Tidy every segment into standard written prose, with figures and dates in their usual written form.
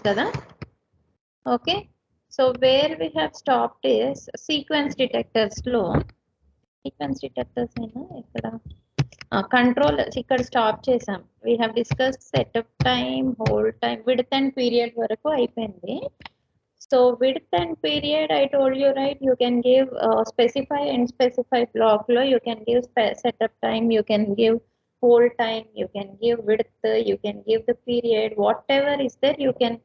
kada. Okay, so where we have stopped is sequence detectors లో sequence detectors అయినా ఇక్కడ controllers ఇక్కడ stop చేసాం. We have discussed setup time, hold time, width and period వరకు అయిపోయింది. So width and period, I told you, right? You can give specify and specify block lo. You can give setup time, you can give hold time, you can give width, you can give the period, whatever is there, you can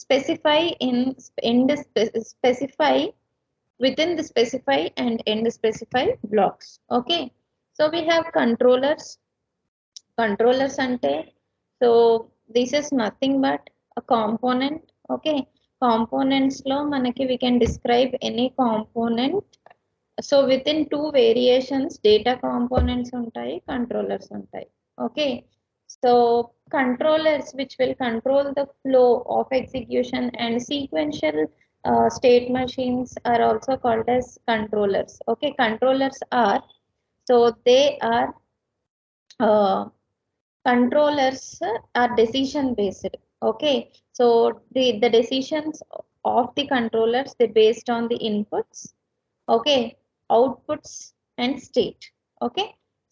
specify specify within the specify and end specify blocks. Okay, so we have controllers. Controllers ante, so this is nothing but a component. Okay, components lo manaki we can describe any component. So within two variations, data components untai, controllers untai. Okay, so controllers which will control the flow of execution and sequential state machines are also called as controllers. Okay, controllers are, so they are controllers are decision based. Okay, so the decisions of the controllers, they based on the inputs, okay, outputs and state. Okay,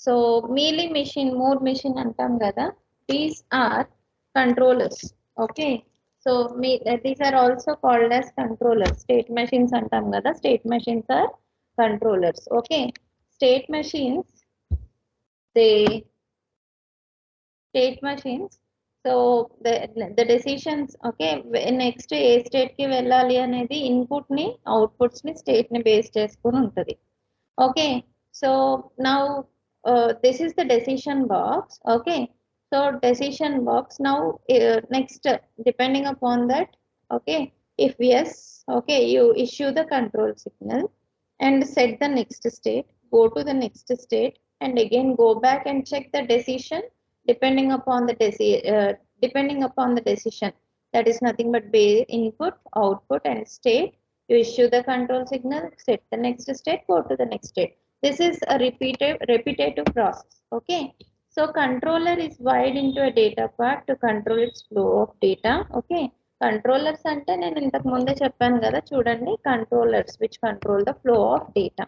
so mealy machine, more machine antam kada, these are controllers. Okay, so these are also called as controllers. State machines antam kada, state machines are controllers. Okay, state machines, they state machines, so the decisions, okay, next A state కి వెళ్ళాలి అనేది input ని outputs ని state ని base చేసుకొని ఉంటది. Okay, so now this is the decision box. Okay, so decision box now next depending upon that, okay, if yes, okay, you issue the control signal and set the next state, go to the next state and again go back and check the decision depending upon the depending upon the decision. That is nothing but base input, output and state. You issue the control signal, set the next state, go to the next state. This is a repetitive process. Okay, so controller is wired into a data part to control its flow of data. Okay, controllers అంటే నేను ఇంతకు ముందే చెప్పాను కదా చూడండి, controllers which control the flow of data.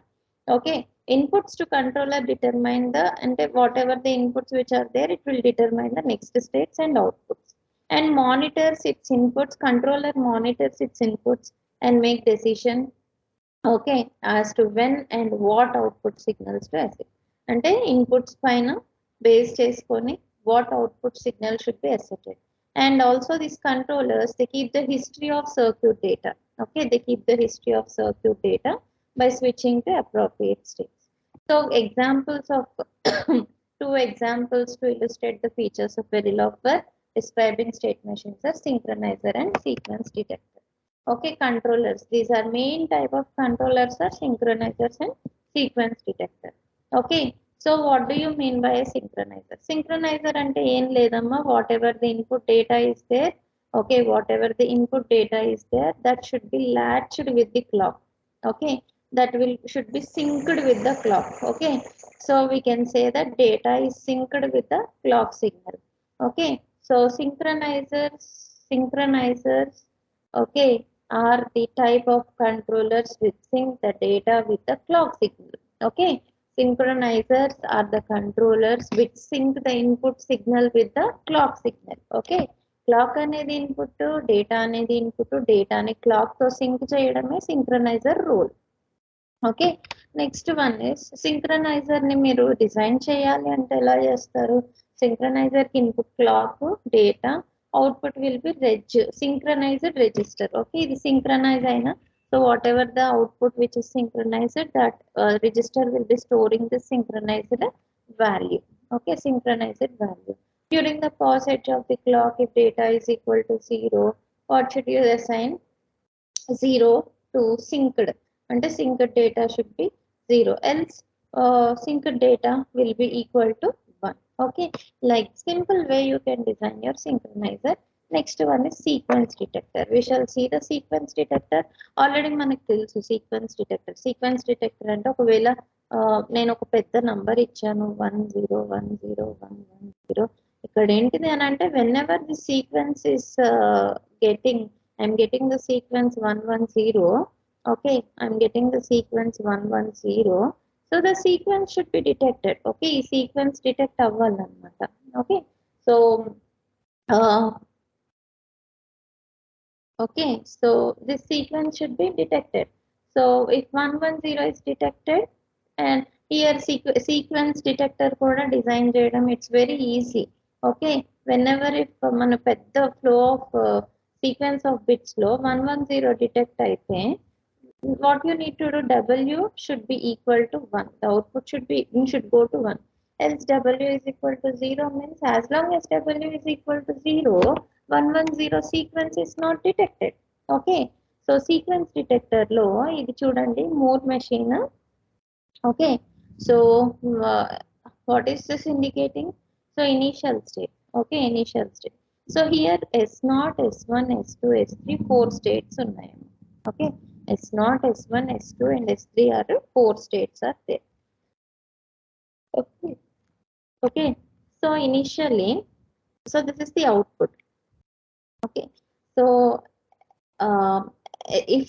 Okay, inputs to controller determine the, and whatever the inputs which are there, it will determine the next states and outputs, and monitors its inputs. Controller monitors its inputs and make decision, okay, as to when and what output signals to accept. అంటే inputs పైన base చేసుకొని what output signal should be accepted. And also these controllers, they keep the history of circuit data. Okay, they keep the history of circuit data by switching to appropriate states. So examples of two examples to illustrate the features of Verilog for describing state machines are synchronizer and sequence detector. Okay, controllers, these are main type of controllers are synchronizers and sequence detector. Okay, so what do you mean by a synchronizer? Synchronizer ante em ledamma, whatever the input data is there, okay, whatever the input data is there, that should be latched with the clock. Okay, that should be synced with the clock. Okay, so we can say that data is synced with the clock signal. Okay, so synchronizers, okay, are the type of controllers which sync the data with the clock signal. Okay, synchronizers are the controllers which sync the input signal with the clock signal. Okay, clock అనేది input, data అనేది input, డేటాని clock తో sync చేయడమే synchronizer role. Okay, next one is synchronizer ని మీరు design చేయాలి అంటే ఎలా చేస్తారు? సింక్రనైజర్ కి input clock, data, output will be synchronized register. Okay, ఇది సింక్రనైజ్ అయినా, so whatever the output which is synchronized, that register will be storing the synchronized value. Okay, synchronized value. During the passage of the clock, if data is equal to 0, what should you assign? 0 to synced. And the synced data should be 0, else synced data will be equal to 1. Okay, like simple way you can design your synchronizer. Next one is sequence detector. We shall see the sequence detector. Already మనకు తెలుసు sequence detector. Sequence detector అంటే ఒకవేళ నేను ఒక పెద్ద number ఇచ్చాను 10101110, ఇక్కడ ఏంటిది అని అంటే వెన్ఎవర్ the sequence is getting I'm getting the sequence 110. Okay, I'm getting the sequence 110. So the sequence should be detected. Okay, ఈ sequence detect అవ్వాలన్నమాట. Okay, so okay, so this sequence should be detected. So if 110 is detected, and here sequence detector కూడా design చేయడం it's very easy. Okay, వెన్ఎవర్ if మన పెద్ద flow of sequence of bits లో 110 detect అయితే what you need to do, W should be equal to 1. The output should go to 1. Else W is equal to 0 means as long as W is equal to 0, 110 sequence is not detected. Okay. So sequence detector lo ఇది చూడండి Moore machine. Okay. So what is this indicating? So initial state. Okay, initial state. So here S0, S1, S2, S3 4 states ఉన్నాయి. Okay, S0, S1, S2 and S3 are 4 states are there. Okay, okay. So initially, so this is the output. Okay, so if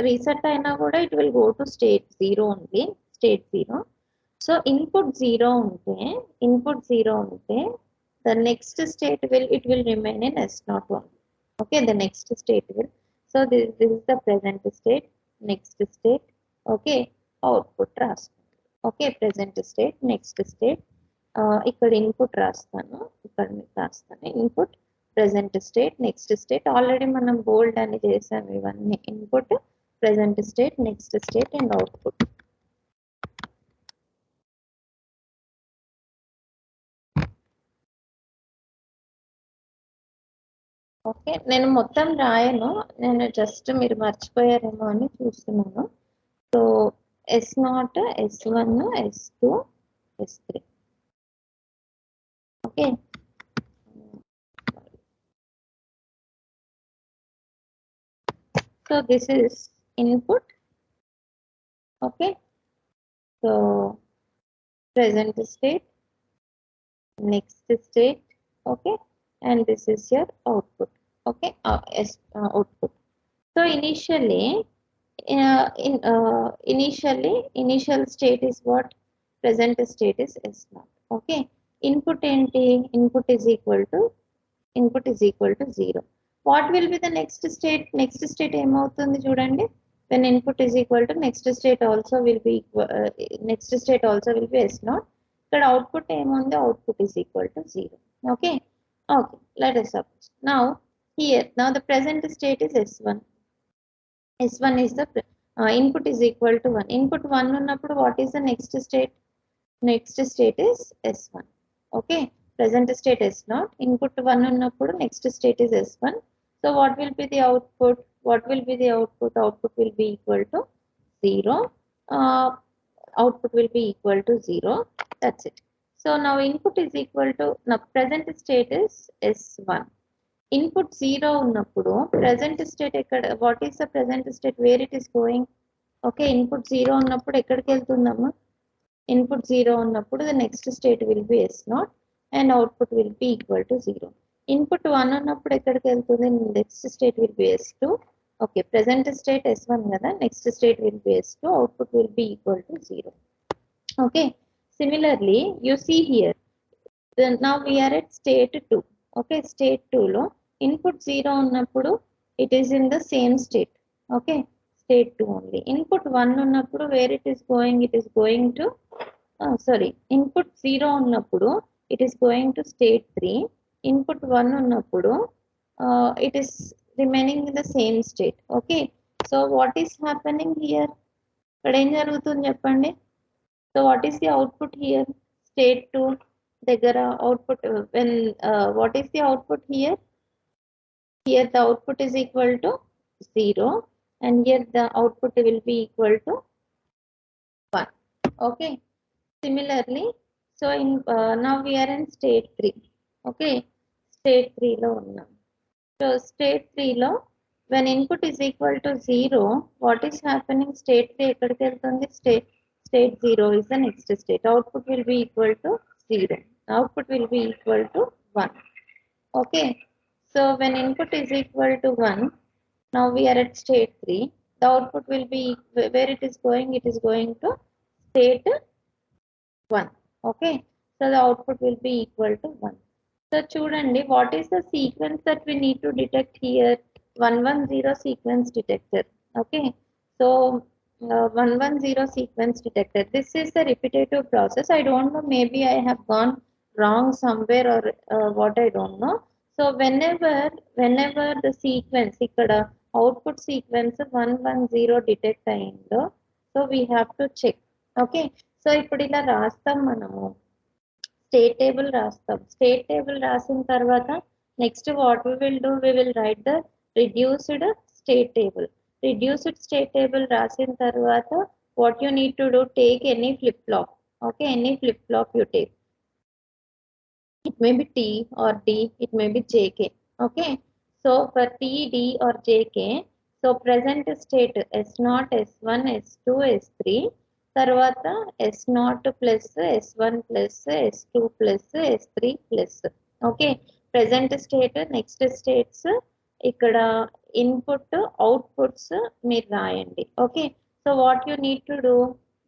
reset అయినా కూడా it will go to state 0 only, state 0. So input 0 ఉంటే the next state will remain in S0 only. Okay, the next state will, so this is the present state, next state. Okay, output రాస్తాను. Okay, present state, next state. ఇక్కడ input రాస్తాను, ఇక్కడ రాస్తాను input, present state, next state. Already మనం బోల్డ్ అని చేసాము ఇవన్నీ. Input, present state, next state and output. Okay, నేను మొత్తం రాయను, నేను జస్ట్ మీరు మర్చిపోయారేమో అని చూస్తున్నాను. So S0, S1, S2, S3. Okay, so this is input. Okay, so present state, next state. Okay, and this is your output. Okay, output. So initially initial state is what? Present state is S0. Okay, input enti, input is equal to 0. What will be the next state? Next state ఏమవుతుంది చూడండి. When input is equal to, next state also will be S0. ఇక్కడ output ఏముంది? Output is equal to 0. Okay, okay, let us suppose now the present state is S1. S1 is the input is equal to 1. Input 1 ఉన్నప్పుడు what is the next state? Next state is S1. Okay, present state S0, input 1 ఉన్నప్పుడు next state is S1. So what will be the output? Output will be equal to 0. Output will be equal to 0. That's it. So now input is equal to, now present state is S1. Input 0 ఉన్నప్పుడు present state ఎక్కడ? What is the present state, where it is going? Okay, input 0 ఉన్నప్పుడు ఎక్కడికి వెళ్తుందమ్మా? Input 0 ఉన్నప్పుడు the next state will be S0 and output will be equal to 0. Input 1 ఉన్నప్పుడు ఎక్కడికి వెళ్తుంది? Next state will be S2. Okay, present state S1 కదా, next state will be S2, output will be equal to 0. Okay, similarly you see here, now we are at state 2. Okay, state 2 లో input 0 ఉన్నప్పుడు it is in the same state. Okay, state 2 only. Input 1 ఉన్నప్పుడు where it is going? It is going to input 0 ఉన్నప్పుడు it is going to state 3. Input 1 ఉన్నప్పుడు it is remaining in the same state. Okay, so what is happening here? ఇక్కడ ఏం జరుగుతుంది చెప్పండి? So what is the output here? State 2 దగ్గర output, when what is the output here? Here the output is equal to 0 and here the output will be equal to 1. Okay, similarly, so in now we are in state 3. Okay, state 3 lo unnam. So state 3 lo when input is equal to 0, what is happening? State 3 ekkadiki veltundi? State 0 is the next state. Output will be equal to 0. Output will be equal to 1. Okay. So when input is equal to 1, now we are at state 3. The output will be, where it is going to state 1. Okay. So the output will be equal to 1. So చూడండి, what is the sequence that we need to detect here? 110 sequence detector. Okay. So 110 sequence detector. This is the repetitive process. I don't know, maybe I have gone wrong somewhere or what, I don't know. So whenever the sequence ikkada output sequence 110 detect అయిందో, so we have to check. Okay. So ఇప్పుడు ఇలా రాస్తాం మనము, state table రాస్తాం. State table రాసిన తర్వాత next what we will do, we will write the reduced state table. Reduced state table రాసిన తర్వాత what you need to do, take any flip flop. Okay, any flip flop you take. It may be T or D, it may be JK. Okay, so for T, D or JK, so present state S0, S1, S2, S3, తర్వాత S0 plus S1 plus S2 plus S3 plus. Okay, present state, next states, ఇక్కడ input outputs మీరు రాయండి. Okay, so what you need to do,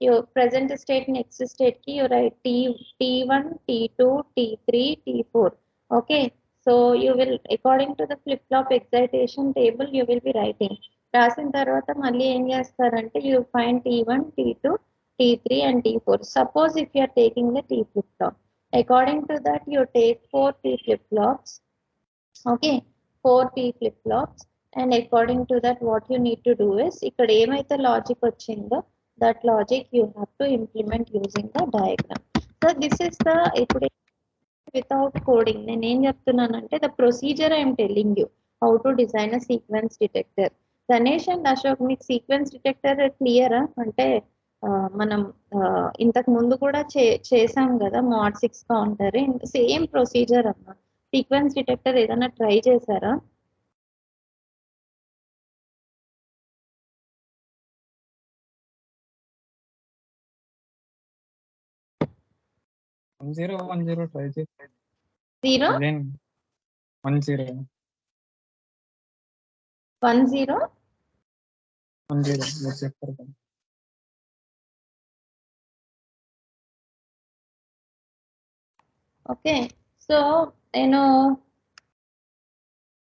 your present state next state ki you write T1, T2, T3, T4. Okay, so you will, according to the flip flop excitation table, you will be writing. రాసిన తర్వాత మళ్ళీ ఏం చేస్తారంటే, you find T1, T2, T3 and T4. Suppose if you are taking the T flip flop, according to that you take 4 T flip flops. Okay, 4 T flip flops, and according to that what you need to do is, ఇక్కడ ఏమైతే logic వచ్చిందో that logic you have to implement using the diagram. So this is the, ఇప్పుడు without coding నేను ఏం చెప్తున్నానంటే, the procedure I am telling you how to design a sequence detector. Ganesh and Ashok, మీకు sequence detector క్లియరా? అంటే మనం ఇంతకు ముందు కూడా చేసాం కదా mod 6 కౌంటర్, సేమ్ ప్రొసీజర్ అన్న. సీక్వెన్స్ డిటెక్టర్ ఏదైనా ట్రై చేశారా? జీరో ట్రై చేసి 0 10 చెప్పారు కదా. ఓకే, సో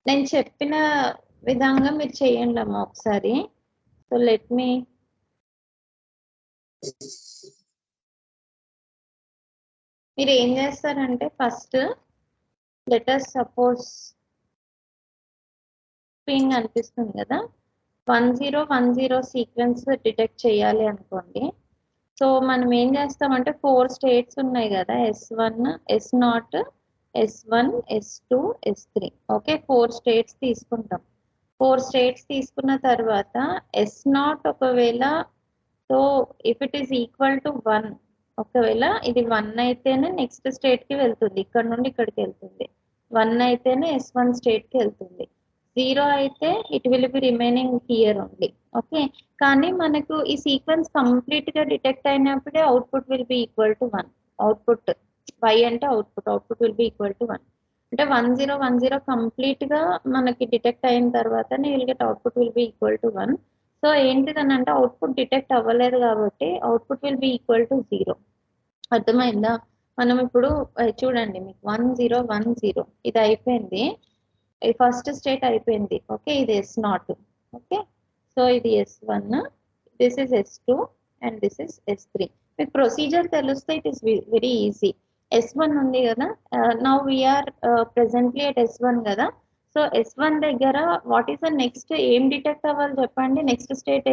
నేను చెప్పిన విధంగా మీరు చేయండి అమ్మా ఒకసారి. సో లెట్ మీ, మీరు ఏం చేస్తారంటే, ఫస్ట్ లెటర్స్ సపోజ్ స్క్రీన్ అనిపిస్తుంది కదా, 1010 సీక్వెన్స్ డిటెక్ట్ చేయాలి అనుకోండి. సో మనం ఏం చేస్తామంటే, 4 స్టేట్స్ ఉన్నాయి కదా, S1, S0, S1, S2, S3. Okay, 4 states తీసుకుంటాం. 4 స్టేట్స్ తీసుకున్న తర్వాత S0 ఒకవేళ, so if it is equal to 1, ఒకవేళ ఇది 1 అయితేనే నెక్స్ట్ స్టేట్ కి వెళ్తుంది, ఇక్కడ నుండి ఇక్కడికి వెళ్తుంది. 1 అయితేనే S1 స్టేట్ కి వెళ్తుంది. 0 అయితే it will be remaining here only. Okay, కానీ మనకు ఈ సీక్వెన్స్ కంప్లీట్ గా డిటెక్ట్ అయినప్పుడే output will be equal to 1. Output y అంటే output will be equal to 1. అంటే 1010 కంప్లీట్ గా మనకి డిటెక్ట్ అయిన తర్వాతనే will get output will be equal to 1. So ఏంటిదని అంటే, అవుట్పుట్ డిటెక్ట్ అవ్వలేదు కాబట్టి output will be equal to 0. అర్థమైందా? మనం ఇప్పుడు చూడండి, మీకు 1010 ఇది అయిపోయింది, ఫస్ట్ స్టేట్ అయిపోయింది. ఓకే, ఇది S0. ఓకే, సో ఇది S1, this is S2 and this is S3. మీకు ప్రొసీజర్ తెలిస్తే it is very easy. S1 ఉంది కదా, now we are presently at S1 కదా. సో S1 దగ్గర వాట్ ఈస్ ద నెక్స్ట్, ఏం డిటెక్ట్ అవ్వాలి చెప్పండి? నెక్స్ట్ స్టేట్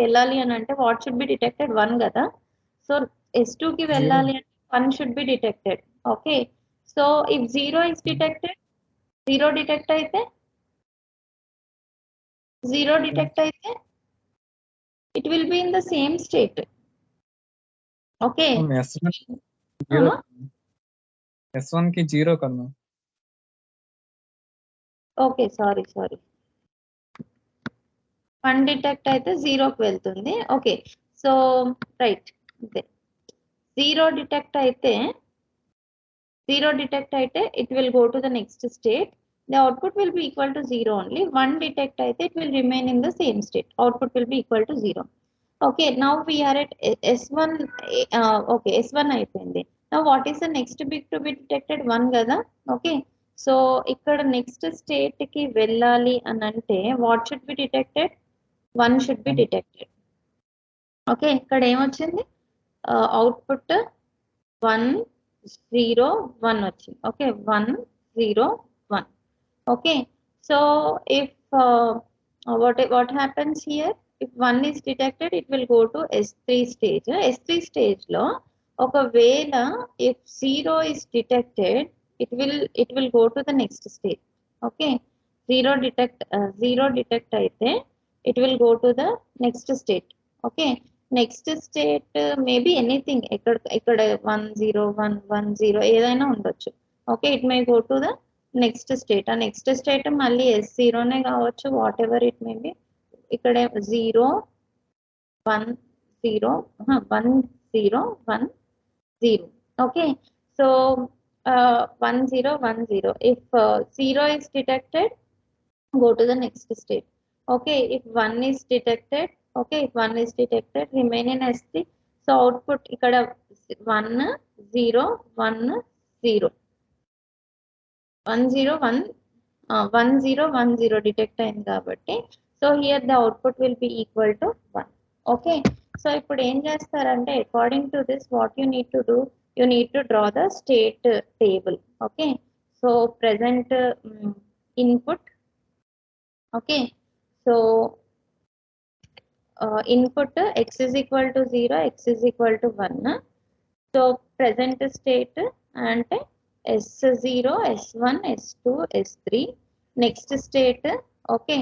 వెళ్ళాలి అని అంటే వాట్ షుడ్ బి డిటెక్టెడ్? 1 కదా. సో S2 కి వెళ్ళాలి అంటే 1 should be detected. Okay, so if 0 is detected, 0 detect అయితే, 0 డిటెక్ట్ అయితే it will be in the same state. Okay, S1 కి 0 కన్నా. ఓకే, సారీ 1 డిటెక్ట్ అయితే 0 కి వెళ్తుంది. ఓకే, సో రైట్, అంతే. 0 డిటెక్ట్ అయితే 0 detect అయితే it will go to the next state. The output will be equal to 0 only. 1 detect అయితే it will remain in the same state. Output will be equal to 0. Okay, now we are at S1. Okay, S1 అయిపోయింది. Now what is the next bit to be detected? 1 కదా. Okay, so ఇక్కడ next state కి వెళ్ళాలి అని అంటే what should be detected? 1 should be detected. Okay, ఇక్కడ ఏమొచ్చింది? Output 1 0 1 వచ్చింది. Okay, 1 0 1. Okay, so if what happens here? If 1 is detected, it will go to S3 stage. S3 stage లో ఒకవేళ if 0 is detected, it will go to the next stage. Okay, 0 detect అయితే it will go to the next state. Okay, next state maybe anything, ఇక్కడ 1 0 1 1 0 ఏదైనా ఉండొచ్చు. Okay, it may go to the next state. ఆ next state మళ్ళీ S0నే కావచ్చు, what ever it may B. ఇక్కడ 0 1 0 1 0 1 0. Okay, so 1 0 1 0. If 0 is detected, go to the next state. Okay, if 1 is detected, okay, if 1 is detected, remain in S3. So output ఇక్కడ 1 0 1 0 1 0 1 1 0 1 0 detect అయింది కాబట్టి so here the output will be equal to 1. Okay, so ఇప్పుడు ఏం చేస్తారంటే according to this what you need to do, you need to draw the state table. Okay, so present input. Okay, so input x is equal to 0, x is equal to 1. So present state అంటే S0 S1 S2 S3. Next state. Okay,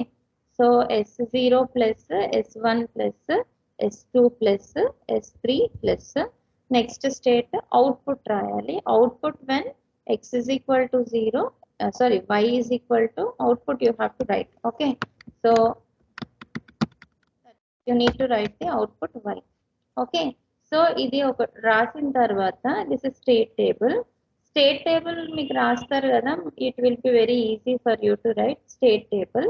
so S0 plus S1 plus S2 plus S3 plus next state output రాయాలి. Output when x is equal to 0, sorry, y is equal to output you have to write. Okay, so you need to write the output y. Okay, so ఇది ఒక రాసిన తర్వాత this is state table. State table మీకు రాస్తారు కదా, it will be very easy for you to write state table.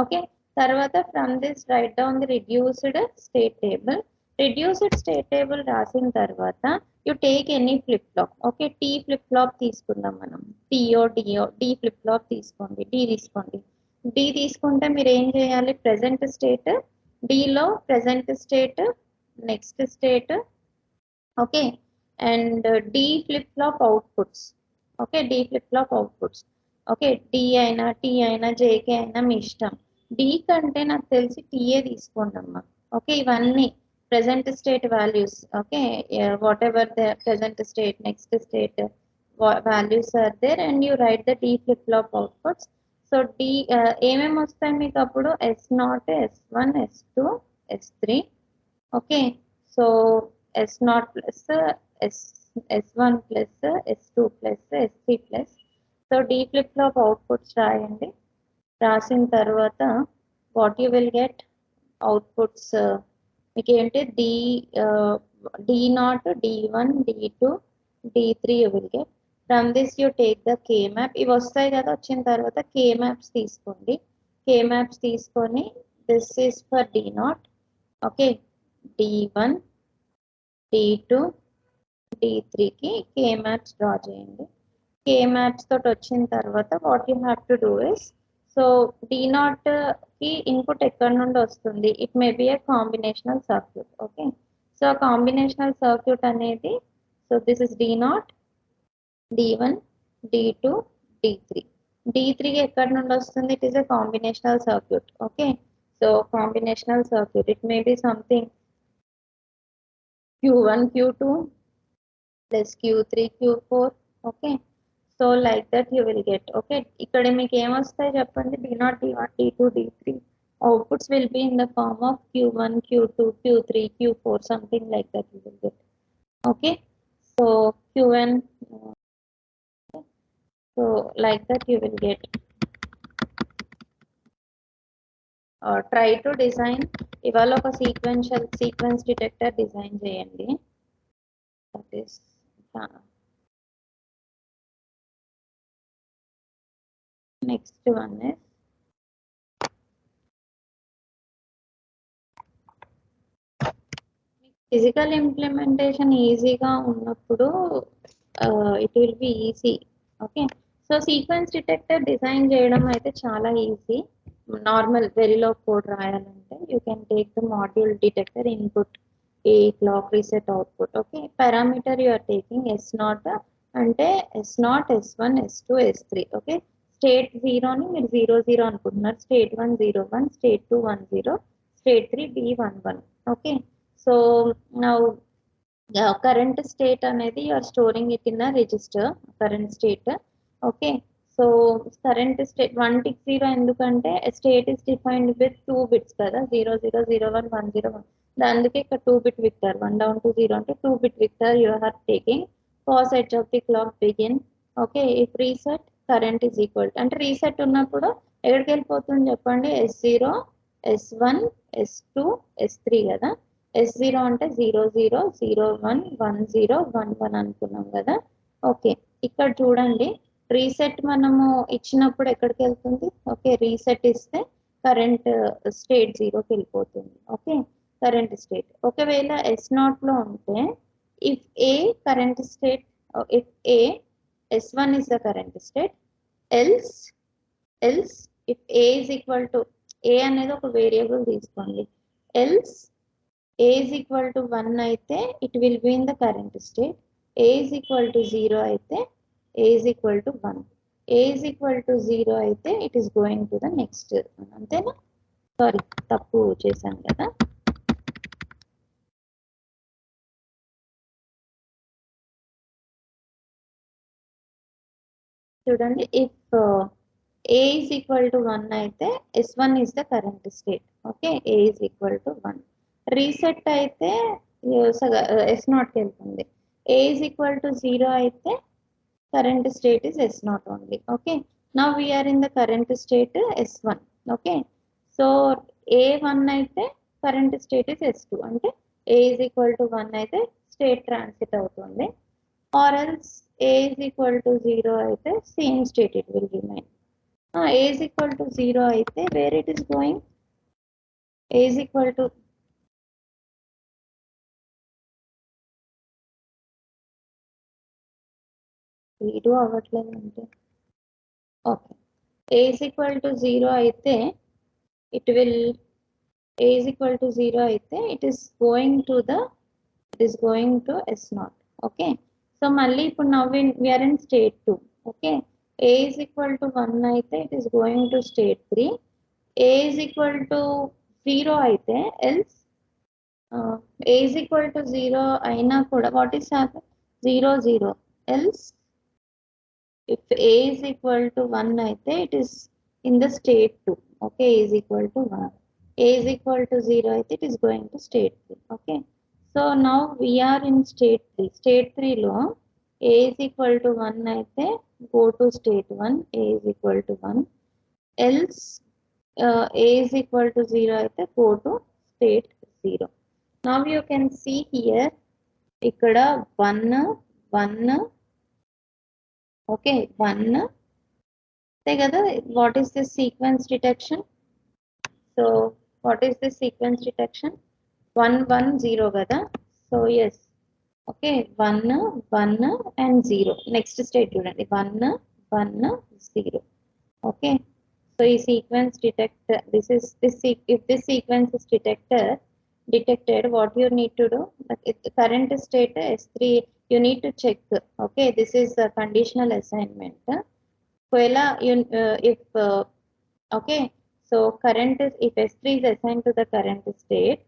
Okay, తర్వాత from this write down the reduced state table. Reduced state table రాసిన తర్వాత you take any flip flop. Okay, T flip flop తీసుకుందాం మనం. టీఓ డిఓ D flip flop తీసుకోండి, D తీసుకోండి. D తీసుకుంటే మీరు ఏం చేయాలి? Present state, డిలో present state, next state. Okay, and D flip flop outputs. Okay, D flip flop outputs. Okay, D అయినా టీ అయినా జేకే అయినా మీ ఇష్టం. డి కంటే నాకు తెలిసి టీఏ తీసుకోండి అమ్మా. ఓకే, ఇవన్నీ present state values. Okay, whatever the present state, next state values are there and you write the D flip flop outputs. So D ఏమేమి వస్తాయి మీకు అప్పుడు? S0 S1 S2 S3. Okay, so S0 plus S1 plus S2 plus S3 plus. So D flip flop outputs రాయండి. రాసిన తర్వాత what you will get outputs మీకు ఏంటి? D0 D1 D2 D3 you will get. From this you take the K map. ఇవి వస్తాయి కదా, వచ్చిన తర్వాత కే మ్యాప్స్ తీసుకోండి. కే మ్యాప్స్ తీసుకొని this is for D0. Okay, D1 D2 D3కి కే మ్యాప్స్ డ్రా చేయండి. కే మ్యాప్స్ తోటి వచ్చిన తర్వాత what you have to do is, so D0కి ఇన్పుట్ ఎక్కడి నుండి వస్తుంది? It may be a combinational circuit. Okay, so combinational circuit అనేది, so this is D0 D1 D2 D3. D3కి ఎక్కడి నుండి వస్తుంది? It is a combinational circuit. Okay, so combinational circuit it may be something Q1 Q2 plus Q3 Q4. Okay, so like that you will get. Okay, ఇక్కడ మీకు ఏమొస్తాయి చెప్పండి? D0 D1 D2 D3 outputs will be in the form of Q1 Q2 Q3 Q4, something like that you will get. Okay, so Qn, so like that you will get. Try to design ఇవాళ ఒక sequence detector design చేయండి. That is next one is physical implementation ఈజీగా ఉన్నప్పుడు it will be easy. Okay, so sequence detector design చేయడం అయితే చాలా easy. Normal Verilog code రాయాలంటే you can take the module detector input a clock reset output. Okay, parameter you are taking S naught అంటే S naught, S1, S2, S3. Okay, state 0ని మీరు 0 అనుకుంటున్నారు, state 1 0 1, state 2 1 0, state 3 B11. Okay, so now current state అనేది you are storing it in a register, current state. Okay, so current state 160 ఎందుకంటే state is defined with 2 bits కదా, 0 0 0 1 1 0 1. అందుకే ఇక్కడ 2 bit Victor, 1 down to 0 అంటే 2 bit vector you are taking. pause edge of the clock begin. Okay, if reset current is equal అంటే reset ఉన్నప్పుడు ఎక్కడికి వెళ్ళిపోతుంది చెప్పండి, S0 S1 S2 S3 కదా. S0 అంటే 0 0 0 1 1 0 1 1 అనుకున్నాం కదా. ఓకే, ఇక్కడ చూడండి రీసెట్ మనము ఇచ్చినప్పుడు ఎక్కడికి వెళ్తుంది, ఓకే రీసెట్ ఇస్తే కరెంట్ స్టేట్ 0కి వెళ్ళిపోతుంది. ఓకే, కరెంట్ స్టేట్ ఒకవేళ S0 లో ఉంటే if A current state, if A S1 is the current state, else if A is equal to A అనేది ఒక వేరియబుల్ తీసుకోండి, else A is equal to 1 అయితే it will be in the current state, A is equal to 0 అయితే A is equal to 1, A is equal to 0 అయితే it is going to the next. అంతేనా? Sorry తప్పు చేశాను కదా. చూడండి, if A is equal to 1 అయితే S1 is the current state. Okay, A is equal to 1. Reset అయితే S0కి వెళ్తుంది. A is equal to 0 అయితే current state is S0 only. Okay, now we are in the current state S1. Okay, so A1 అయితే current state is S2 అంటే A is equal to 1 అయితే state transit అవుతుంది, or else A is equal to 0 అయితే same state it will remain. A is equal to 0 అయితే where it is going, A is equal to redo అవ్వట్లేదు అంటే okay, A is equal to 0 అయితే it will, A is equal to 0 అయితే it is going to S0. Okay, so మళ్ళీ ఇప్పుడు now we are in state 2. Okay, A is equal to 1 అయితే it is going to state 3, A is equal to 0 అయితే else A is equal to 0 అయినా కూడా what is happen 0 0, else if A is equal to 1 అయితే it is in the state 2. Okay, A is equal to 1, A is equal to 0 అయితే it is going to state 3. Okay, so now we are in state 3. State 3 లో A is equal to 1 అయితే go to state 1, A is equal to 1, else A is equal to 0 అయితే go to state 0. Now you can see here ఇక్కడ 1 1. Okay 1 అంతే కదా. What is this sequence detection? So what is this sequence detection? 1 1 0 కదా. So yes, okay 1 1 and 0. Next state చూడండి 1 1 0. Okay, so ఈ sequence detect if this sequence is detected, what you need to do, current state S3 you need to check. Okay, this is a conditional assignment. Okay, so current is, if S3 is assigned to the current state,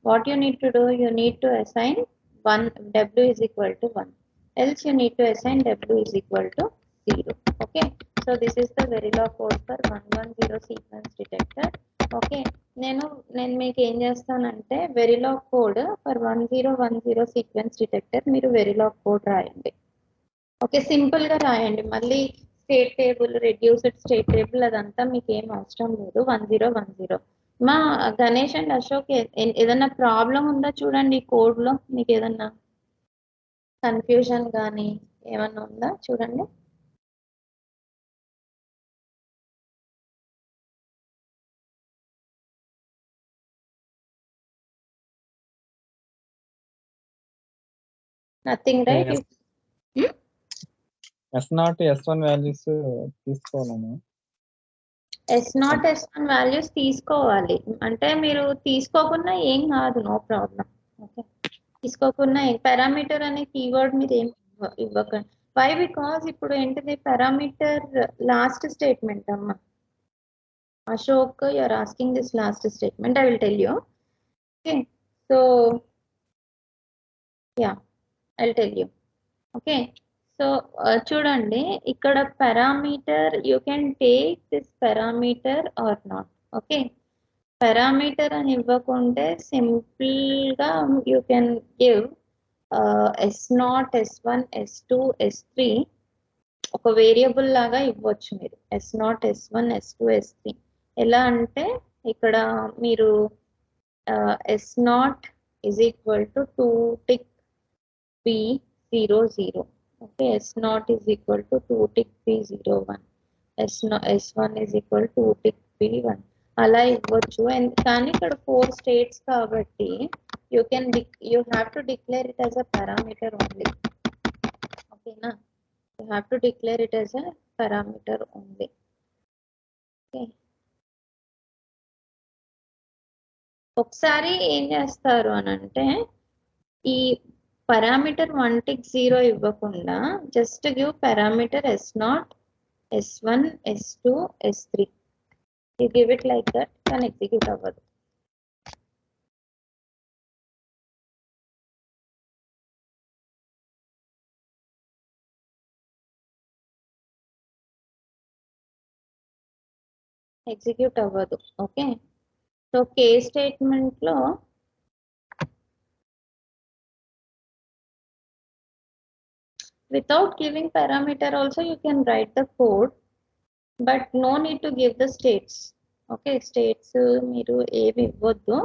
what you need to do, you need to assign 1 W is equal to 1, else you need to assign W is equal to 0. Okay, so this is the Verilog code for 110 sequence detector. Okay, నేను మీకు ఏం చేస్తానంటే వెరిలాగ్ code for 1010 sequence detector మీరు వెరిలాగ్ code రాయండి. Okay, simple గా రాయండి. మళ్ళీ state table, reduced state table అదంతా మీకు ఏం అవసరం లేదు. 1010. మా గణేష్ అండ్ అశోక్ ఏదన్నా ప్రాబ్లం ఉందా చూడండి కోడ్ లో, మీకు ఏదన్నా కన్ఫ్యూజన్ కానీ ఏమన్నా ఉందా చూడండి. Nothing right. S0 S1 values తీసుకోవాలను. S0 S1 వాల్యూస్ తీసుకోవాలి అంటే మీరు తీసుకోకుండా ఏం కాదు, నో ప్రాబ్లం. ఓకే, తీసుకోకుండా పారామీటర్ అనే కీవర్డ్ మీరు ఏం ఇవ్వకండి. వై? బికాస్ ఇప్పుడు ఏంటిది పారామీటర్ లాస్ట్ స్టేట్మెంట్ అమ్మా. Ashok, you are asking this last statement, I will tell you. Okay, so yeah, I will tell you. Okay, so చూడండి ఇక్కడ parameter, you can take this parameter or not. Okay, parameter అని ఇవ్వకుంటే simple గా you can give S0 S1 S2 S3 ఒక variable లాగా ఇవ్వచ్చు మీరు. S0 S1 S2 S3 ఎలా అంటే ఇక్కడ మీరు S0 is equal to 2 tick P00. Okay, S0 is equal to 2 tick P01. S1 is equal to 2 tick P1. అలా ఇవ్వచ్చు. కానీ ఇక్కడ 4 స్టేట్స్ కాబట్టి you have to declare it as a parameter only. ఓకేనా, you have to declare it as a parameter only. Okay, ఒకసారి ఏం చేస్తారు అని అంటే ఈ పారామీటర్ 1 tick 0 ఇవ్వకుండా just give parameter S0 S1 S2 S3. You give it like that, can execute అవ్వదు. Execute అవ్వదు. ఓకే, సో కే స్టేట్మెంట్ లో without giving parameter also you can write the code, but no need to give the states. Okay, states మీరు ఏవి ఇవ్వద్దు.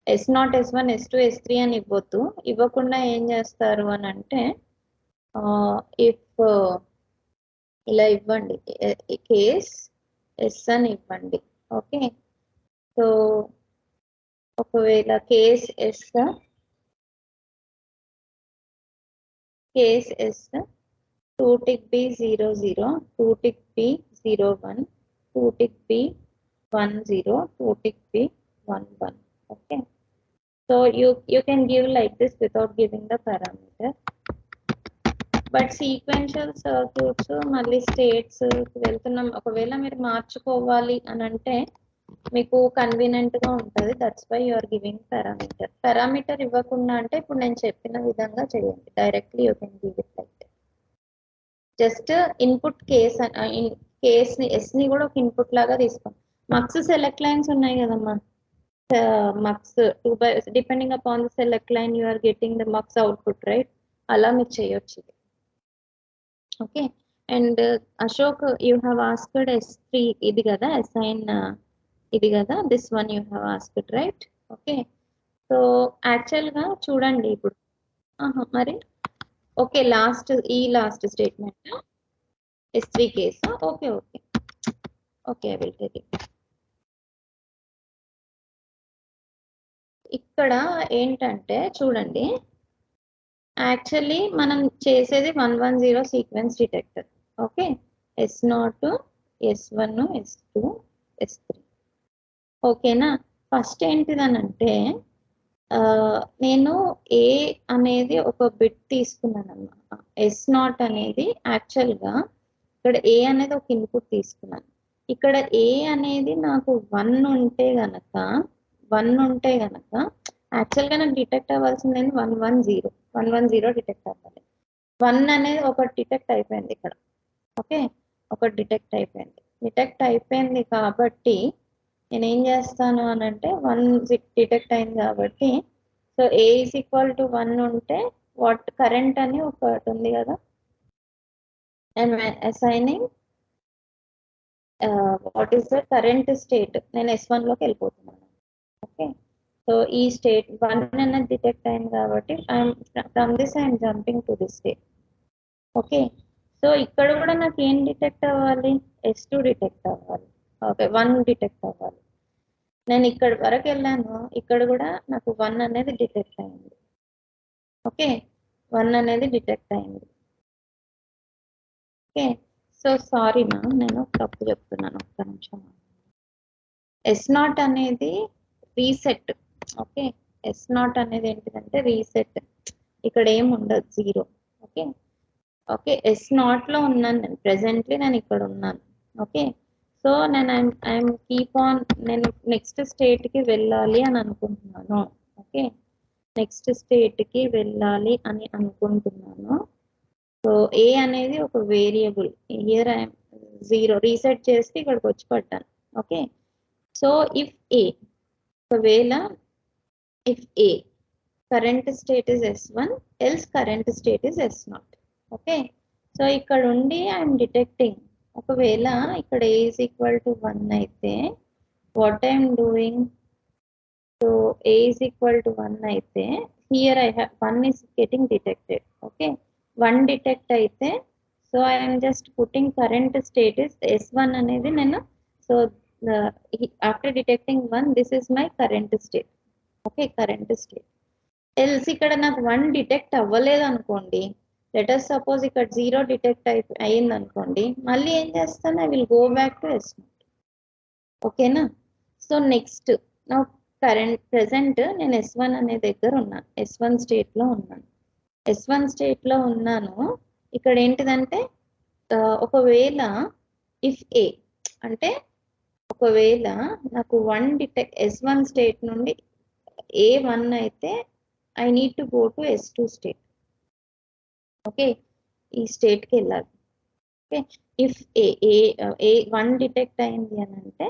S0 S1 S2 S3 అని ఇవ్వద్దు. ఇవ్వకుండా ఏం చేస్తారు అని అంటే ఇఫ్ ఇలా ఇవ్వండి, కేస్ ఎస్ అని ఇవ్వండి. ఓకే, సో ఒకవేళ case yes 2 tick B00 2 tick B01 2 tick B10 2 tick B11. Okay, so you can give like this without giving the parameter. But sequential circuits మళ్ళీ స్టేట్స్ వెళ్తున్నాం, ఒకవేళ మీరు మార్చుకోవాలి అని అంటే మీకు కన్వీనియంట్ గా ఉంటుంది. That's why you are giving parameter. Parameter ఇవ్వకుండా అంటే ఇప్పుడు నేను చెప్పిన విధంగా చేయండి, directly you can give it like just input case ని ఎస్ ని కూడా ఒక ఇన్పుట్ లాగా తీసుకోండి. మక్స్ సెలెక్ట్ లైన్స్ ఉన్నాయి కదమ్మా, mux 2 by depending upon the select line you are getting the mux output, right? అలా మీరు చేయొచ్చు. Okay, and Ashok you have asked S3 ఇది కదా, అసైన్ ఇది కదా, this one you have asked, right? Okay, so actual గా చూడండి ఇప్పుడు మరి okay, last statement S3 case. Okay okay okay, I will tell you. ఇక్కడ ఏంటంటే చూడండి, యాక్చువల్లీ మనం చేసేది 110 sequence detector. Okay, S0 S1 S2 S3. ఓకేనా, ఫస్ట్ ఏంటిదనంటే నేను ఏ అనేది ఒక బిట్ తీసుకున్నాను అన్నమాట. S0 అనేది యాక్చువల్గా ఇక్కడ ఏ అనేది ఒక ఇన్పుట్ తీసుకున్నాను. ఇక్కడ ఏ అనేది నాకు 1 ఉంటే గనక యాక్చువల్గా నాకు డిటెక్ట్ అవ్వాల్సింది 110 డిటెక్ట్ అవ్వాలి. 1 అనేది ఒకటి డిటెక్ట్ అయిపోయింది ఇక్కడ. ఓకే, ఒకటి డిటెక్ట్ అయిపోయింది కాబట్టి నేను ఏం చేస్తాను అని అంటే 1 డిటెక్ట్ అయింది కాబట్టి, so a is equal to 1 ఉంటే వాట్ కరెంట్ అని ఒకటి ఉంది కదా, and assigning what is the current state, నేను S1 లోకి వెళ్ళిపోతున్నాను. ఓకే, సో ఈ స్టేట్ 1 అనేది డిటెక్ట్ అయింది కాబట్టి from this I'm jumping to this state. Okay, so ఇక్కడ కూడా నాకు ఏం డిటెక్ట్ అవ్వాలి, S2 డిటెక్ట్ అవ్వాలి. ఓకే, 1 డిటెక్ట్ అవ్వాలి. నేను ఇక్కడ వరకు వెళ్ళాను, ఇక్కడ కూడా నాకు 1 అనేది డిటెక్ట్ అయింది. ఓకే, 1 అనేది డిటెక్ట్ అయింది. ఓకే, సో సారీ మ్యామ్, నేను తప్పు చెప్తున్నాను, ఒక్క నిమిషం. S0 అనేది రీసెట్. ఓకే, S0 అనేది ఏంటిదంటే రీసెట్. ఇక్కడ ఏం ఉండదు, 0. ఓకే ఓకే, S0 లో ఉన్నాను నేను, ప్రెసెంట్లీ నేను ఇక్కడ ఉన్నాను. ఓకే, సో నేను ఐఎమ్ కీప్ ఆన్, నేను నెక్స్ట్ స్టేట్కి వెళ్ళాలి అని అనుకుంటున్నాను. ఓకే, నెక్స్ట్ స్టేట్కి వెళ్ళాలి అని అనుకుంటున్నాను. సో ఏ అనేది ఒక వేరియబుల్, ఇయర్ ఐఎమ్ 0 రీసెట్ చేస్తే ఇక్కడికి వచ్చి పడ్డాను. ఓకే, సో ఇఫ్ ఏ, ఒకవేళ if A current state is S1 else current state is S0. Okay, so ఇక్కడ ఉండి ఐఎమ్ డిటెక్టింగ్, ఒకవేళ ఇక్కడ ఏ ఈజ్ ఈక్వల్ టు 1 అయితే what I'm doing, so a is equal to 1 అయితే here I have 1 is getting detected. Okay, 1 detect అయితే so I'm just putting current state is S1 అనేది నేను, so after detecting 1 this is my current state. Okay, current state. Else ఇక్కడ నాకు 1 detect అవ్వలేదు అనుకోండి, let's suppose ఇక్కడ 0 detect అయింది అనుకోండి, మళ్ళీ ఏం చేస్తాను, I will go back to S0. ఓకేనా, సో నెక్స్ట్ నా కరెంట్ ప్రెసెంట్ నేను S1 అనే దగ్గర ఉన్నాను, S1 స్టేట్లో ఉన్నాను. S1 స్టేట్లో ఉన్నాను. ఇక్కడ ఏంటిదంటే ఒకవేళ ఇఫ్ ఏ అంటే ఒకవేళ నాకు 1 డిటెక్ట్ S1 స్టేట్ నుండి A1 అయితే I need to go to S2 state. Okay, ఈ స్టేట్కి వెళ్ళాలి. ఓకే, ఇఫ్ ఏ 1 డిటెక్ట్ అయింది అని అంటే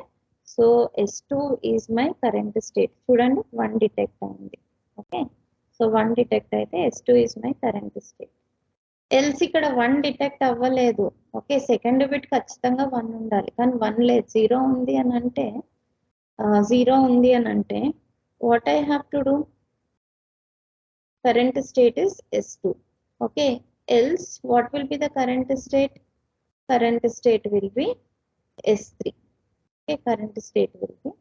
so S2 is my current state. చూడండి 1 డిటెక్ట్ అయింది. ఓకే, సో 1 డిటెక్ట్ అయితే S2 is my current state. Else ఇక్కడ 1 డిటెక్ట్ అవ్వలేదు. ఓకే, సెకండ్ బిట్ ఖచ్చితంగా 1 ఉండాలి, కానీ 1 లేదు, 0 ఉంది అని అంటే 0 ఉంది అని అంటే what I have to do, current state is S2. Okay, else what will be the current state? Current state will be S3. Okay, current state will be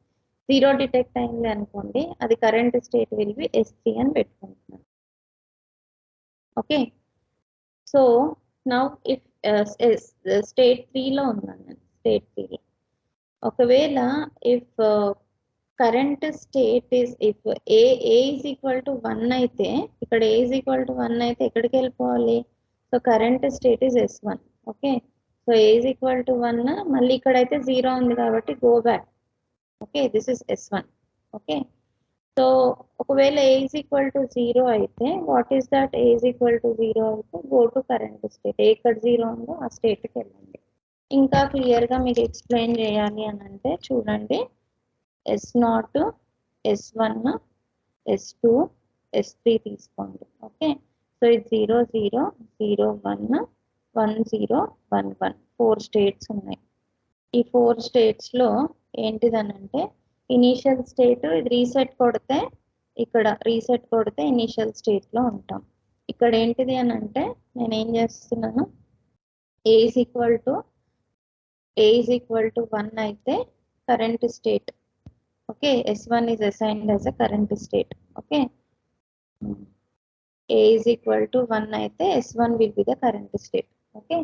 0 detect అయింది అనుకోండి, అది current state will be S3 అని పెట్టుకుంటున్నాను. Okay, so now if state 3లో ఉన్నాను నేను, state 3లో ఒకవేళ if current state is if a is equal to 1 అయితే, ఇక్కడ ఏ ఈజ్ ఈక్వల్ టు 1 అయితే ఎక్కడికి వెళ్ళిపోవాలి, so current state is S1. Okay, so a is equal to 1, మళ్ళీ ఇక్కడైతే 0 ఉంది కాబట్టి go back. Okay, this is S1. Okay, so ఒకవేళ ఏ ఈజ్ ఈక్వల్ టు 0 అయితే what is that, A is equal to 0 అయితే గో టు కరెంట్ స్టేట్, ఎక్కడ 0 ఉందో ఆ స్టేట్కి వెళ్ళండి. ఇంకా క్లియర్గా మీకు ఎక్స్ప్లెయిన్ చేయాలి అని అంటే చూడండి, S0, S1, S2, S3 తీసుకోండి. ఓకే, సో ఇది 0 0 0 1 1 0 1 1 4 స్టేట్స్ ఉన్నాయి. ఈ 4 స్టేట్స్లో ఏంటిదనంటే ఇనీషియల్ స్టేట్ ఇది రీసెట్ కొడితే, ఇక్కడ రీసెట్ కొడితే ఇనీషియల్ స్టేట్లో ఉంటాం. ఇక్కడ ఏంటిది అని అంటే నేను ఏం చేస్తున్నాను, ఏ ఈజ్ ఈక్వల్ టు 1 అయితే current state. Okay, S1 is assigned as a current state. Okay, A is equal to 1 అయితే S1 will be the current state. Okay,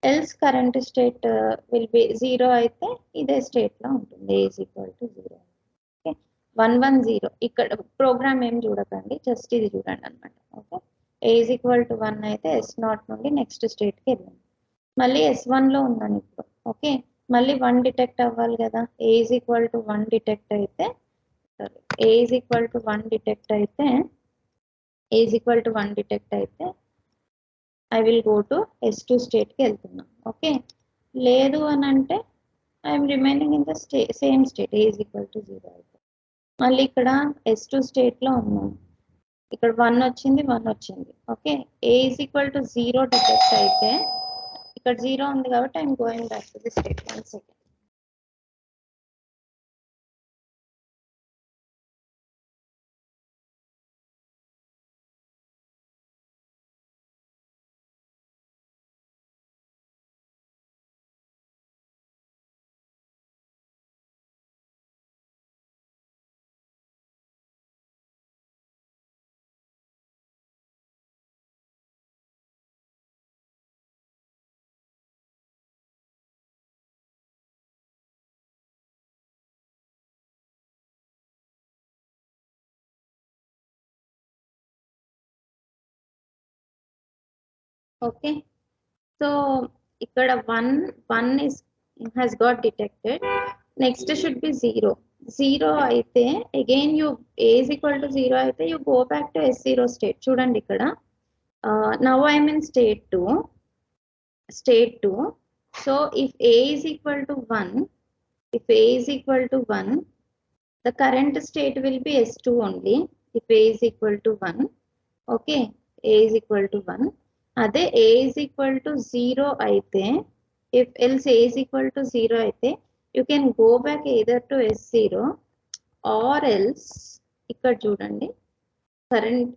else current state will be 0 అయితే ఇదే స్టేట్ లో ఉంటుంది, A is equal to 0. Okay, 1 1 0 ఇక్కడ programme ఏం చూడకండి, just ఇది చూడండి అనమాట. Okay, A is equal to 1 అయితే S0 నుండి నెక్స్ట్ స్టేట్కి వెళ్ళండి. మళ్ళీ S1 లో ఉన్నాను ఇప్పుడు. ఓకే, మళ్ళీ 1 డిటెక్ట్ అవ్వాలి కదా, ఏ ఈజ్ ఈక్వల్ టు 1 డిటెక్ట్ అయితే ఏ ఈజ్ ఈక్వల్ టు 1 డిటెక్ట్ అయితే ఏ ఈజ్ ఈక్వల్ టు 1 డిటెక్ట్ అయితే I will go to S2 స్టేట్కి వెళ్తున్నాను. ఓకే, లేదు అని అంటే I'm remaining in the same state, A is equal to 0 అయితే మళ్ళీ ఇక్కడ S2 స్టేట్లో ఉన్నాను, ఇక్కడ 1 వచ్చింది 1 వచ్చింది. Okay, A is equal to 0 detect అయితే ఇక్కడ 0 ఉంది కాబట్టి I'm going back to the state. 1 second. Okay. So ఇక్కడ 1 has got detected. Next should be 0. 0 అయితే again you a is equal to 0 అయితే you go back to S0 state. చూడండి ఇక్కడ now I am in state 2. So if a is equal to 1, the current state will be S2 only. If a is equal to 1, okay, a is equal to 1. అదే a is equal to 0 అయితే, if else a is equal to 0 అయితే, you can go back either to S0 or else ఇక్కడ చూడండి current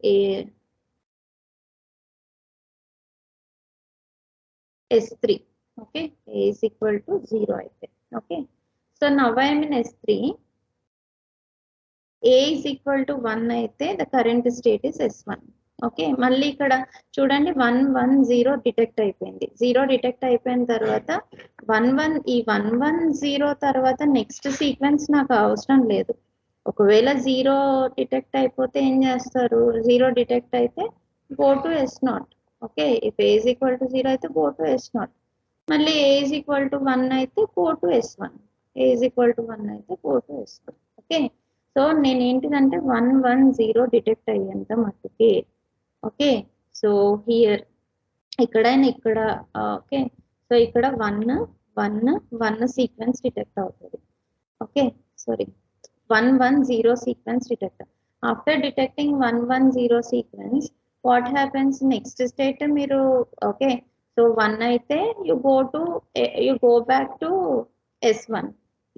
S3. Okay, a is equal to 0 అయితే. Okay, so now I am in S3. a is equal to 1 అయితే the current state is S1. Okay, మళ్ళీ ఇక్కడ చూడండి 110 detect అయిపోయింది. 0 detect అయిపోయిన తర్వాత 110 తర్వాత నెక్స్ట్ సీక్వెన్స్ నాకు అవసరం లేదు. ఒకవేళ 0 డిటెక్ట్ అయిపోతే ఏం చేస్తారు, 0 డిటెక్ట్ అయితే go to S0. Okay, if a is equal to 0 అయితే గో టు S0. మళ్ళీ a is equal to 1 అయితే go to S1. a is equal to 1 అయితే go to S1. Okay, so నేను ఏంటిదంటే 110 డిటెక్ట్ అయ్యేంత మట్టుకే. ఓకే, సో హియర్ ఇక్కడైనా ఇక్కడ ఓకే, సో ఇక్కడ 1 సీక్వెన్స్ డిటెక్ట్ అవుతుంది. Okay, sorry 110 sequence detect. After detecting 110 sequence what happens next state మీరు ఓకే, సో 1 అయితే you go back to S1.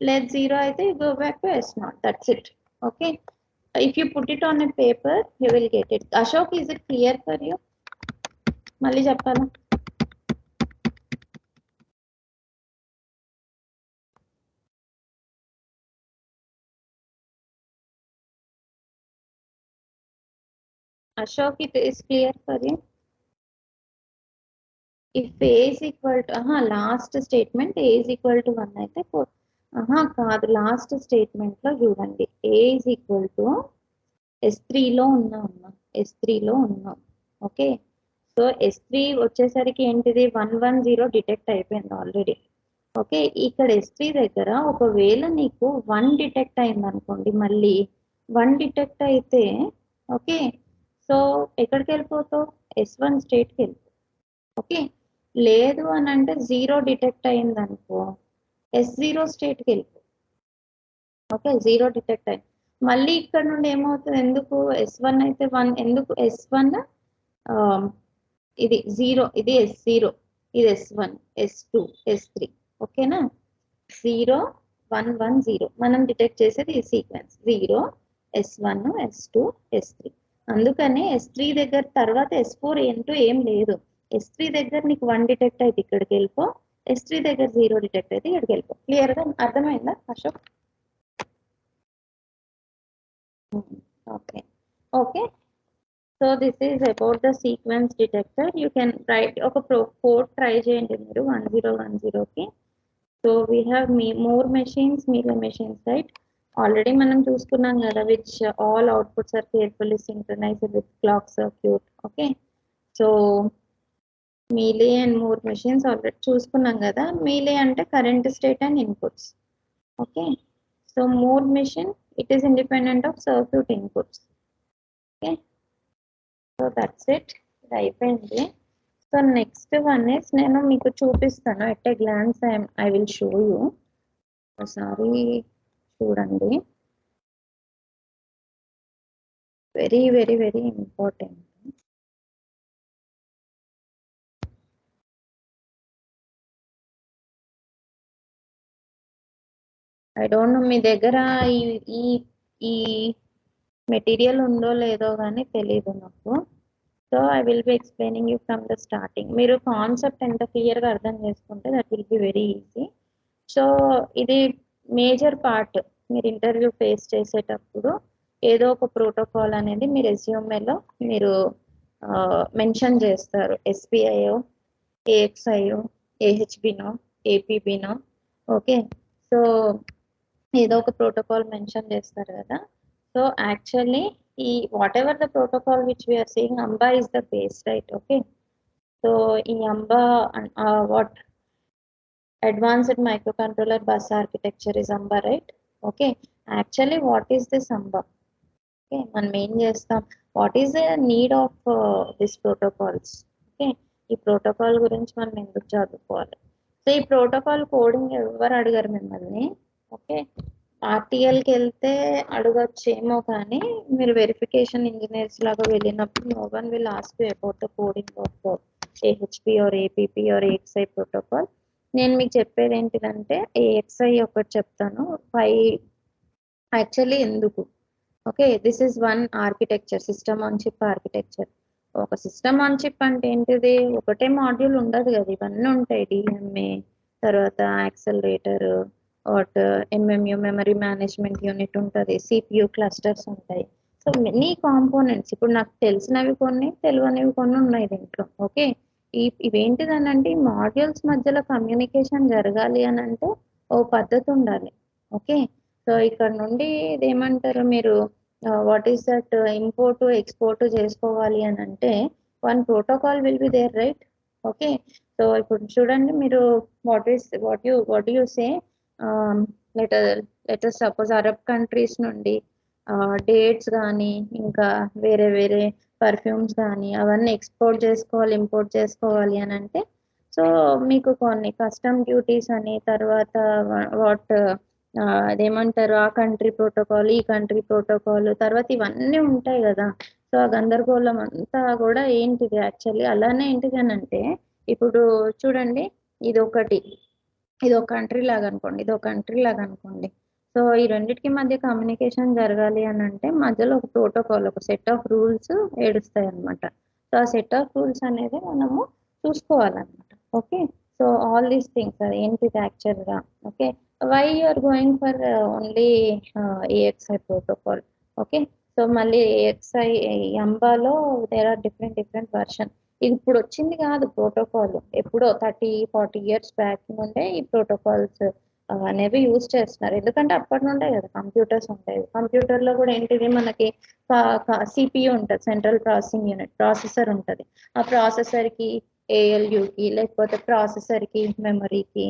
let 0 అయితే you go back to S0. That's it. Okay, if you put it on a paper you will get it. Ashok, is it clear for you? మళ్ళీ చెప్పాలా? Ashok, it is clear for you? If a is equal to last statement a is equal to 1 అయితే కాదు, last statement లో చూడండి a is equal to S3లో ఉన్నాం. Okay, so S3 వచ్చేసరికి ఏంటిది 110 detect అయిపోయింది ఆల్రెడీ. ఓకే, ఇక్కడ S3 దగ్గర ఒకవేళ నీకు 1 డిటెక్ట్ అయింది అనుకోండి, మళ్ళీ 1 డిటెక్ట్ అయితే ఓకే, సో ఎక్కడికి వెళ్ళిపోతావు, S1 స్టేట్కి వెళ్ళిపో. ఓకే, లేదు అని అంటే 0 డిటెక్ట్ అయింది అనుకో S0 స్టేట్కి వెళ్ళిపో. ఓకే, 0 డిటెక్ట్ అయింది మళ్ళీ ఇక్కడ నుండి ఏమవుతుంది, ఎందుకు S1 అయితే 1, ఎందుకు S1 ఇది 0, ఇది S0, ఇది S1, S2, S3. ఓకేనా, 0 1 1 0 మనం డిటెక్ట్ చేసేది ఈ సీక్వెన్స్ 0 S1 S2 S3. అందుకనే S3 దగ్గర తర్వాత S4 ఏంటో ఏం లేదు. S3 దగ్గర నీకు 1 డిటెక్ట్ అయితే ఇక్కడికి వెళ్ళిపో, S3 దగ్గర 0 డిటెక్ట్ అయితే ఇక్కడికి వెళ్ళిపో. క్లియర్గా అర్థమైందా Ashok? Okay, okay, so this is about the sequence detector. You can write ఒక కోడ్ ట్రై చేయండి మీరు 1010కి. So we have Moore machines, Mealy machines, right? Already మనం చూసుకున్నాం కదా, which all outputs are carefully synchronized with clock circuit. Okay, so Mealy and Moore machines already చూసుకున్నాం కదా. Mealy అంటే current state and inputs. Okay, so Moore machine it is independent of circuit inputs. Okay, so that's it, ఇది అయిపోయింది. So next one is నేను మీకు చూపిస్తాను at a glance. I will show you, ఒకసారి చూడండి. Very very very important. I don't know మీ దగ్గర ఈ ఈ మెటీరియల్ ఉందో లేదో కానీ తెలీదు నాకు. So I will be explaining you from the starting. మీరు కాన్సెప్ట్ ఎంత క్లియర్గా అర్థం చేసుకుంటే that will be very easy. So ఇది మేజర్ పార్ట్. మీరు ఇంటర్వ్యూ ఫేస్ చేసేటప్పుడు ఏదో ఒక ప్రోటోకాల్ అనేది మీ రెజ్యూమేలో మీరు మెన్షన్ చేస్తారు. ఎస్బీఐఓ, ఏఎక్స్ఐఓ, ఏహెచ్బినో, ఏపీబినో. ఓకే, సో ఏదో ఒక ప్రోటోకాల్ మెన్షన్ చేస్తారు కదా. సో యాక్చువల్లీ ఈ whatever the protocol which we are seeing, AMBA is the base, right? Okay, so ఈ AMBA what advanced microcontroller bus architecture is AMBA, right? Okay, actually what is this AMBA? Okay, మనం ఏం చేస్తాం, what is the need of this protocols? Okay, ఈ protocol గురించి మనం ఎందుకు చదువుకోవాలి? So ఈ ప్రోటోకాల్ కోడింగ్ ఎవరు అడిగారు మిమ్మల్ని? ఓకే, ఆర్టీఎల్కి వెళ్తే అడగచ్చేమో, కానీ మీరు వెరిఫికేషన్ ఇంజనీర్స్ లాగా వెళ్ళినప్పుడు no one will ask you about the coding of AHB or APB or AXI protocol. నేను మీకు చెప్పేది ఏంటిదంటే ఏఎక్స్ఐ ఒకటి చెప్తాను, యాక్చువల్లీ ఎందుకు. Okay, this is one architecture, system on chip architecture. ఒక సిస్టమ్ ఆన్ చిప్ అంటే ఏంటిది? ఒకటే మాడ్యూల్ ఉండదు కదా, ఇవన్నీ ఉంటాయి. డిఎంఏ, తర్వాత accelerator, what MMU memory management unit ఉంటుంది, సిపియు క్లస్టర్స్ ఉంటాయి. సో మెనీ కాంపోనెంట్స్, ఇప్పుడు నాకు తెలిసినవి కొన్ని, తెలియనివి కొన్ని ఉన్నాయి దీంట్లో. ఓకే, ఇవేంటిదని అంటే ఈ మాడ్యూల్స్ మధ్యలో కమ్యూనికేషన్ జరగాలి అని అంటే ఓ పద్ధతి ఉండాలి. ఓకే, సో ఇక్కడ నుండి ఇదేమంటారు మీరు, what is that import export చేసుకోవాలి అని అంటే one protocol will be there, right? Okay, so ఇప్పుడు చూడండి మీరు, what you say, letter suppose Arab countries నుండి డేట్స్ కానీ ఇంకా వేరే వేరే పర్ఫ్యూమ్స్ కానీ అవన్నీ ఎక్స్పోర్ట్ చేసుకోవాలి, ఇంపోర్ట్ చేసుకోవాలి అని అంటే సో మీకు కొన్ని కస్టమ్ డ్యూటీస్ అని, తర్వాత వాట్ అదేమంటారు, ఆ కంట్రీ ప్రోటోకాల్, ఈ కంట్రీ ప్రోటోకాల్, తర్వాత ఇవన్నీ ఉంటాయి కదా. సో ఆ గందరగోళం అంతా కూడా ఏంటిది యాక్చువల్లీ అలానే ఏంటిది అని అంటే, ఇప్పుడు చూడండి, ఇది ఒక కంట్రీ లాగా అనుకోండి, ఇది ఒక కంట్రీ లాగా అనుకోండి. సో ఈ రెండింటికి మధ్య కమ్యూనికేషన్ జరగాలి అని అంటే మధ్యలో ఒక ప్రోటోకాల్, ఒక సెట్ ఆఫ్ రూల్స్ ఏడుస్తాయి అనమాట. సో ఆ సెట్ ఆఫ్ రూల్స్ అనేది మనము చూసుకోవాలన్నమాట. Okay, so all these things అది ఏంటిది యాక్చువల్గా. Okay, why you are going for only AXI protocol? Okay, so మళ్ళీ ఏఎక్స్ఐ అంబాలో దేర్ ఆర్ డిఫరెంట్ వర్షన్. ఇది ఇప్పుడు వచ్చింది కాదు ప్రోటోకాల్, ఎప్పుడో 30-40 years బ్యాక్ నుండే ఈ ప్రోటోకాల్స్ అనేవి యూజ్ చేస్తున్నారు. ఎందుకంటే అప్పటి నుండే కదా కంప్యూటర్స్ ఉంటాయి. కంప్యూటర్లో కూడా ఏంటిది మనకి సిపియు ఉంటుంది, సెంట్రల్ ప్రాసెసింగ్ యూనిట్, ప్రాసెసర్ ఉంటుంది. ఆ ప్రాసెసర్కి ఏఎల్యుకి లేకపోతే ప్రాసెసర్కి మెమరీకి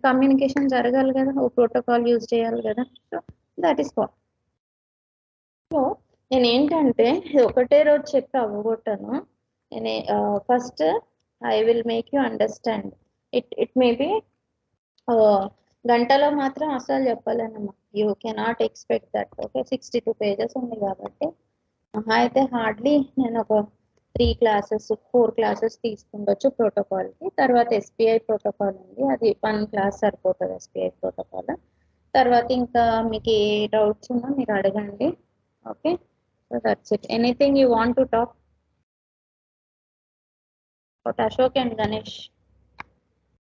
కమ్యూనికేషన్ జరగాలి కదా, ఓ ప్రోటోకాల్ యూజ్ చేయాలి కదా. So that is what. So నేను ఏంటంటే ఒకటే రోజు చెప్పి అవ్వగొట్టాను. నేను first I will make you understand. It may be గంటలో మాత్రం అసలు చెప్పలేనమ్మా, you cannot expect that. Okay, 62 pages ఉంది కాబట్టి అయితే హార్డ్లీ నేను ఒక 4 classes తీసుకుండొచ్చు ప్రోటోకాల్కి. తర్వాత ఎస్బీఐ ప్రోటోకాల్ ఉంది, అది 1 class సరిపోతుంది ఎస్బీఐ ప్రోటోకాల్. తర్వాత ఇంకా మీకు ఏ డౌట్స్ ఉన్నా మీరు అడగండి. Okay, so that's it. Anything you want to talk about Ashok and Ganesh?